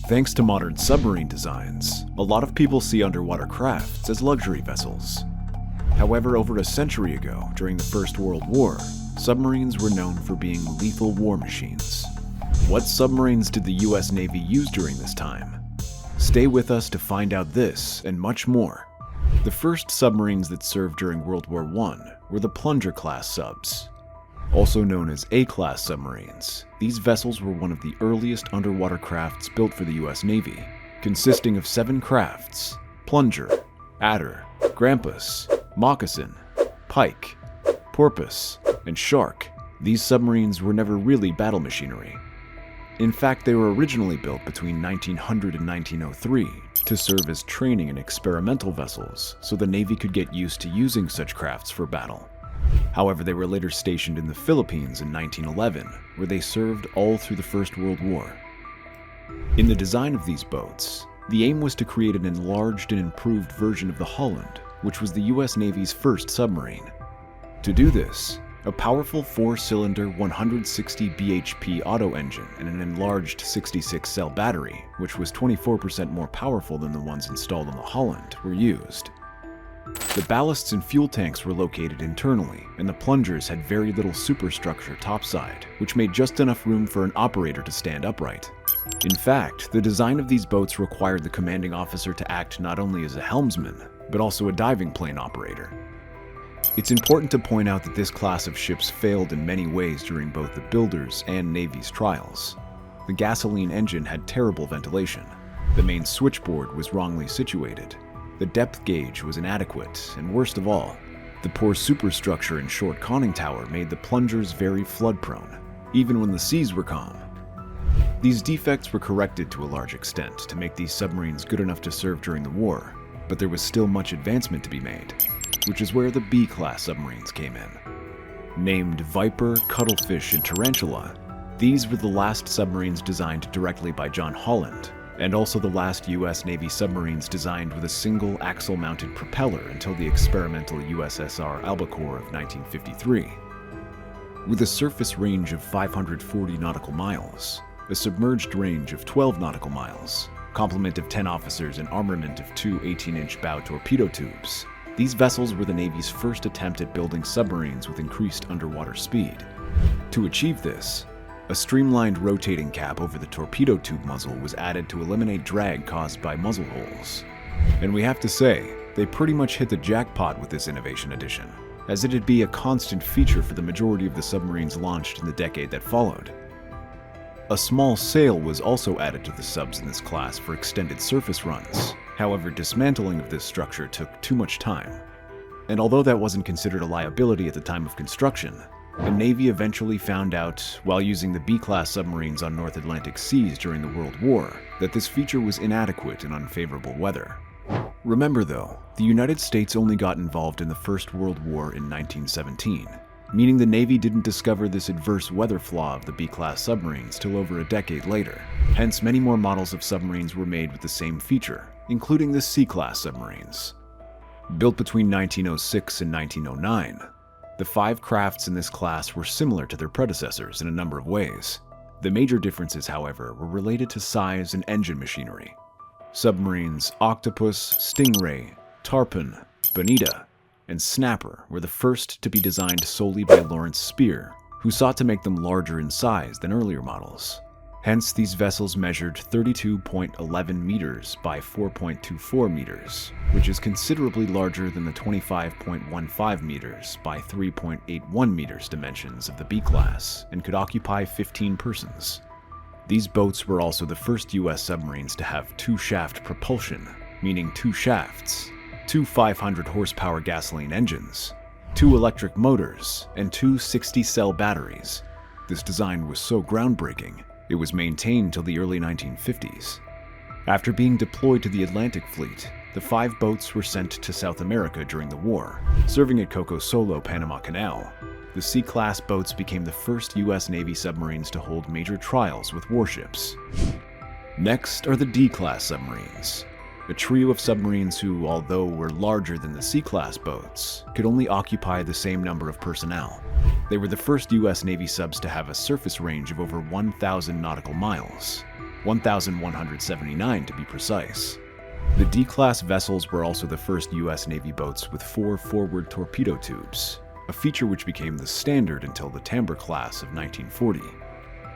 Thanks to modern submarine designs, a lot of people see underwater crafts as luxury vessels. However, over a century ago, during the First World War, submarines were known for being lethal war machines. What submarines did the US Navy use during this time? Stay with us to find out this and much more. The first submarines that served during World War I were the Plunger-class subs. Also known as A-class submarines, these vessels were one of the earliest underwater crafts built for the US Navy, consisting of 7 crafts: Plunger, Adder, Grampus, Moccasin, Pike, Porpoise, and Shark. These submarines were never really battle machinery. In fact, they were originally built between 1900 and 1903 to serve as training and experimental vessels so the Navy could get used to using such crafts for battle. However, they were later stationed in the Philippines in 1911, where they served all through the First World War. In the design of these boats, the aim was to create an enlarged and improved version of the Holland, which was the US Navy's first submarine. To do this, a powerful 4-cylinder 160 bhp auto engine and an enlarged 66-cell battery, which was 24% more powerful than the ones installed on the Holland, were used. The ballasts and fuel tanks were located internally, and the plungers had very little superstructure topside, which made just enough room for an operator to stand upright. In fact, the design of these boats required the commanding officer to act not only as a helmsman, but also a diving plane operator. It's important to point out that this class of ships failed in many ways during both the builders' and Navy's trials. The gasoline engine had terrible ventilation, the main switchboard was wrongly situated, the depth gauge was inadequate, and worst of all, the poor superstructure and short conning tower made the plungers very flood-prone, even when the seas were calm. These defects were corrected to a large extent to make these submarines good enough to serve during the war, but there was still much advancement to be made, which is where the B-class submarines came in. Named Viper, Cuttlefish, and Tarantula, these were the last submarines designed directly by John Holland, and also the last US Navy submarines designed with a single axle-mounted propeller until the experimental USSR Albacore of 1953. With a surface range of 540 nautical miles, a submerged range of 12 nautical miles, complement of 10 officers, and armament of 2 18-inch bow torpedo tubes, these vessels were the Navy's first attempt at building submarines with increased underwater speed. To achieve this, a streamlined rotating cap over the torpedo tube muzzle was added to eliminate drag caused by muzzle holes. And we have to say, they pretty much hit the jackpot with this innovation addition, as it'd be a constant feature for the majority of the submarines launched in the decade that followed. A small sail was also added to the subs in this class for extended surface runs. However, dismantling of this structure took too much time. And although that wasn't considered a liability at the time of construction, the Navy eventually found out, while using the B-class submarines on North Atlantic seas during the World War, that this feature was inadequate in unfavorable weather. Remember though, the United States only got involved in the First World War in 1917, meaning the Navy didn't discover this adverse weather flaw of the B-class submarines till over a decade later. Hence, many more models of submarines were made with the same feature, including the C-class submarines. Built between 1906 and 1909, the 5 crafts in this class were similar to their predecessors in a number of ways. The major differences, however, were related to size and engine machinery. Submarines Octopus, Stingray, Tarpon, Bonita, and Snapper were the first to be designed solely by Lawrence Spear, who sought to make them larger in size than earlier models. Hence, these vessels measured 32.11 meters by 4.24 meters, which is considerably larger than the 25.15 meters by 3.81 meters dimensions of the B-class and could occupy 15 persons. These boats were also the first US submarines to have 2-shaft propulsion, meaning 2 shafts, 2 500-horsepower gasoline engines, 2 electric motors, and 2 60-cell batteries. This design was so groundbreaking, it was maintained till the early 1950s. After being deployed to the Atlantic Fleet, the 5 boats were sent to South America during the war, serving at Coco Solo, Panama Canal. The C-class boats became the first US Navy submarines to hold major trials with warships. Next are the D-class submarines, a trio of submarines who, although were larger than the C-class boats, could only occupy the same number of personnel. They were the first US Navy subs to have a surface range of over 1,000 nautical miles. 1,179 to be precise. The D-class vessels were also the first U.S. Navy boats with 4 forward torpedo tubes, a feature which became the standard until the Tamber class of 1940.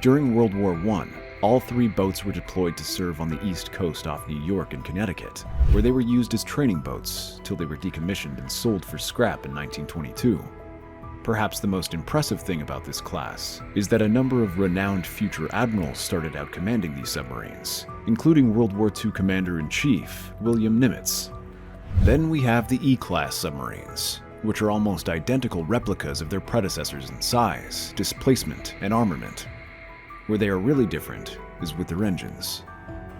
During World War I, all 3 boats were deployed to serve on the East Coast off New York and Connecticut, where they were used as training boats till they were decommissioned and sold for scrap in 1922. Perhaps the most impressive thing about this class is that a number of renowned future admirals started out commanding these submarines, including World War II Commander-in-Chief William Nimitz. Then we have the E-class submarines, which are almost identical replicas of their predecessors in size, displacement, and armament. Where they are really different is with their engines.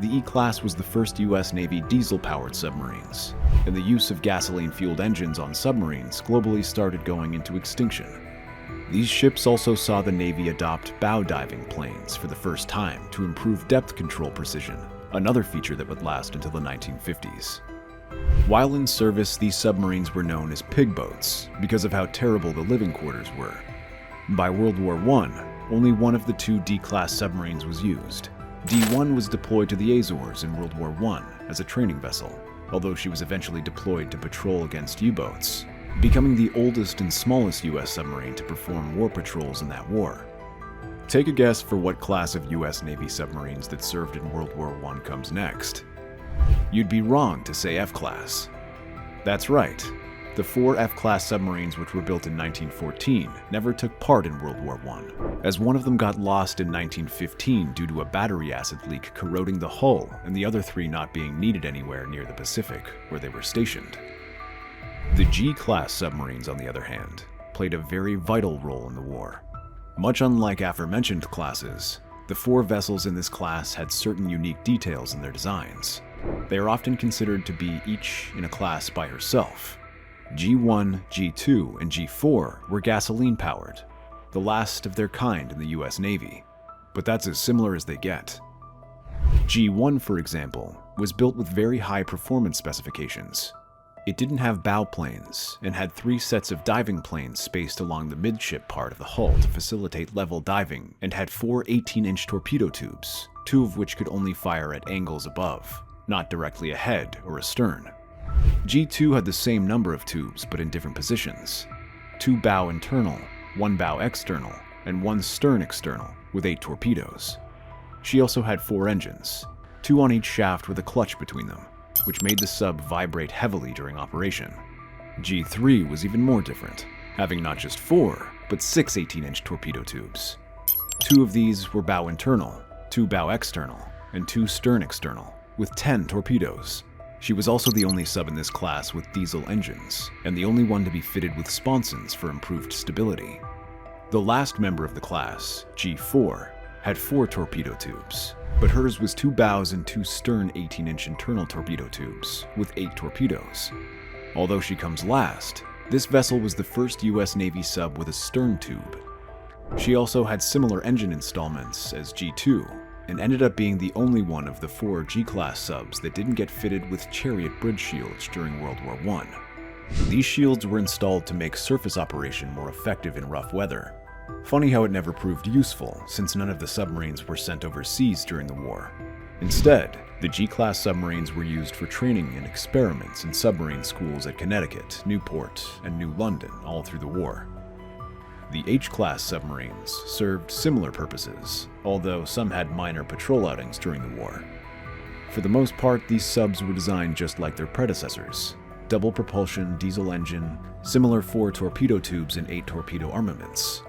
The E-class was the first U.S. Navy diesel-powered submarines, and the use of gasoline-fueled engines on submarines globally started going into extinction. These ships also saw the Navy adopt bow diving planes for the first time to improve depth control precision, another feature that would last until the 1950s. While in service, these submarines were known as pig boats because of how terrible the living quarters were. By World War I, only one of the 2 D-class submarines was used. D-1 was deployed to the Azores in World War I as a training vessel, although she was eventually deployed to patrol against U-boats, becoming the oldest and smallest U.S. submarine to perform war patrols in that war. Take a guess for what class of U.S. Navy submarines that served in World War I comes next. You'd be wrong to say F-class. That's right. The 4 F-class submarines which were built in 1914 never took part in World War I, as one of them got lost in 1915 due to a battery acid leak corroding the hull and the other 3 not being needed anywhere near the Pacific, where they were stationed. The G-class submarines, on the other hand, played a very vital role in the war. Much unlike aforementioned classes, the 4 vessels in this class had certain unique details in their designs. They are often considered to be each in a class by herself. G1, G2, and G4 were gasoline-powered, the last of their kind in the US Navy, but that's as similar as they get. G1, for example, was built with very high performance specifications. It didn't have bow planes and had 3 sets of diving planes spaced along the midship part of the hull to facilitate level diving, and had 4 18-inch torpedo tubes, 2 of which could only fire at angles above, not directly ahead or astern. G2 had the same number of tubes but in different positions: 2 bow internal, 1 bow external, and 1 stern external, with 8 torpedoes. She also had 4 engines, 2 on each shaft with a clutch between them, which made the sub vibrate heavily during operation. G3 was even more different, having not just 4, but 6 18-inch torpedo tubes. 2 of these were bow internal, 2 bow external, and 2 stern external, with 10 torpedoes. She was also the only sub in this class with diesel engines, and the only one to be fitted with sponsons for improved stability. The last member of the class, G4, had 4 torpedo tubes, but hers was 2 bows and 2 stern 18-inch internal torpedo tubes, with 8 torpedoes. Although she comes last, this vessel was the first US Navy sub with a stern tube. She also had similar engine installments as G2, and ended up being the only one of the 4 G-class subs that didn't get fitted with Chariot bridge shields during World War I. These shields were installed to make surface operation more effective in rough weather. Funny how it never proved useful, since none of the submarines were sent overseas during the war. Instead, the G-class submarines were used for training and experiments in submarine schools at Connecticut, Newport, and New London all through the war. The H-class submarines served similar purposes, although some had minor patrol outings during the war. For the most part, these subs were designed just like their predecessors: double propulsion, diesel engine, similar 4 torpedo tubes and 8 torpedo armaments.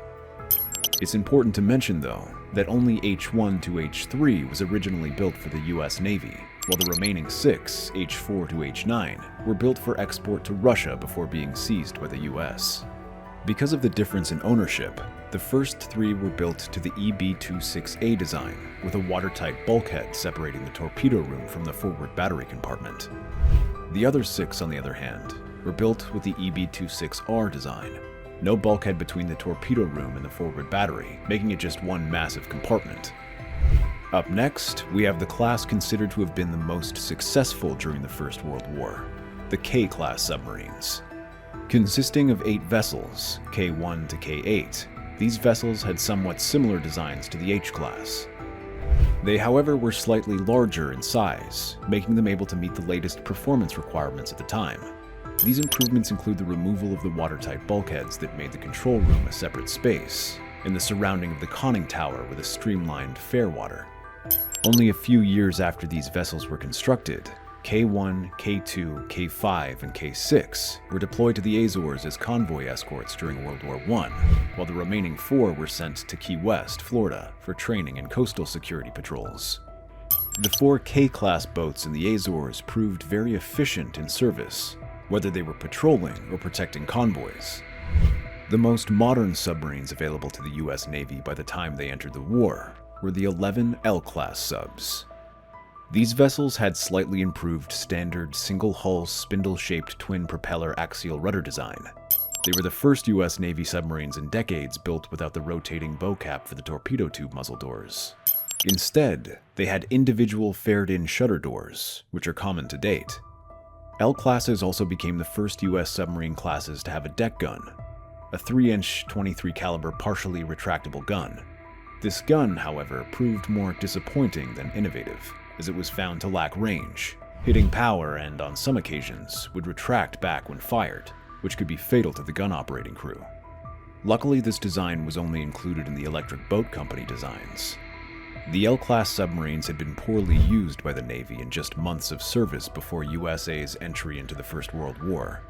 It's important to mention, though, that only H1 to H3 was originally built for the US Navy, while the remaining 6, H4 to H9, were built for export to Russia before being seized by the US. Because of the difference in ownership, the first 3 were built to the EB-26A design, with a watertight bulkhead separating the torpedo room from the forward battery compartment. The other 6, on the other hand, were built with the EB-26R design. No bulkhead between the torpedo room and the forward battery, making it just one massive compartment. Up next, we have the class considered to have been the most successful during the First World War, the K-class submarines. Consisting of 8 vessels, K1 to K8, these vessels had somewhat similar designs to the H-class. They, however, were slightly larger in size, making them able to meet the latest performance requirements at the time. These improvements include the removal of the watertight bulkheads that made the control room a separate space, and the surrounding of the conning tower with a streamlined fairwater. Only a few years after these vessels were constructed, K1, K2, K5, and K6 were deployed to the Azores as convoy escorts during World War I, while the remaining 4 were sent to Key West, Florida, for training and coastal security patrols. The 4 K-class boats in the Azores proved very efficient in service, whether they were patrolling or protecting convoys. The most modern submarines available to the US Navy by the time they entered the war were the 11 L-class subs. These vessels had slightly improved standard single-hull spindle-shaped twin-propeller axial rudder design. They were the first US Navy submarines in decades built without the rotating bow cap for the torpedo tube muzzle doors. Instead, they had individual fared-in shutter doors, which are common to date. L-classes also became the first US submarine classes to have a deck gun, a 3-inch 23 caliber partially retractable gun. This gun, however, proved more disappointing than innovative, as it was found to lack range, hitting power and, on some occasions, would retract back when fired, which could be fatal to the gun operating crew. Luckily, this design was only included in the Electric Boat Company designs. The L-class submarines had been poorly used by the Navy in just months of service before USA's entry into the First World War.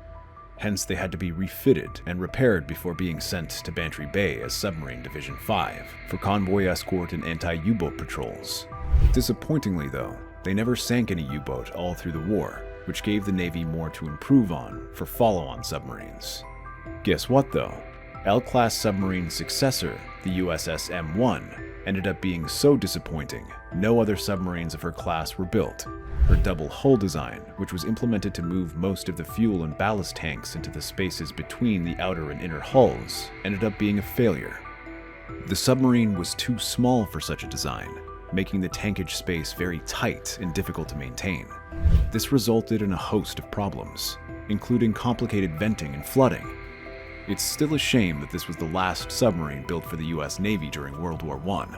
Hence, they had to be refitted and repaired before being sent to Bantry Bay as Submarine Division 5 for convoy escort and anti-U-boat patrols. Disappointingly, though, they never sank any U-boat all through the war, which gave the Navy more to improve on for follow-on submarines. Guess what, though? L-class submarine's successor, the USS M1, ended up being so disappointing, no other submarines of her class were built. Her double hull design, which was implemented to move most of the fuel and ballast tanks into the spaces between the outer and inner hulls, ended up being a failure. The submarine was too small for such a design, making the tankage space very tight and difficult to maintain. This resulted in a host of problems, including complicated venting and flooding. It's still a shame that this was the last submarine built for the US Navy during World War I.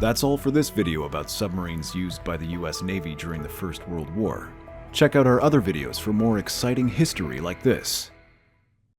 That's all for this video about submarines used by the US Navy during the First World War. Check out our other videos for more exciting history like this.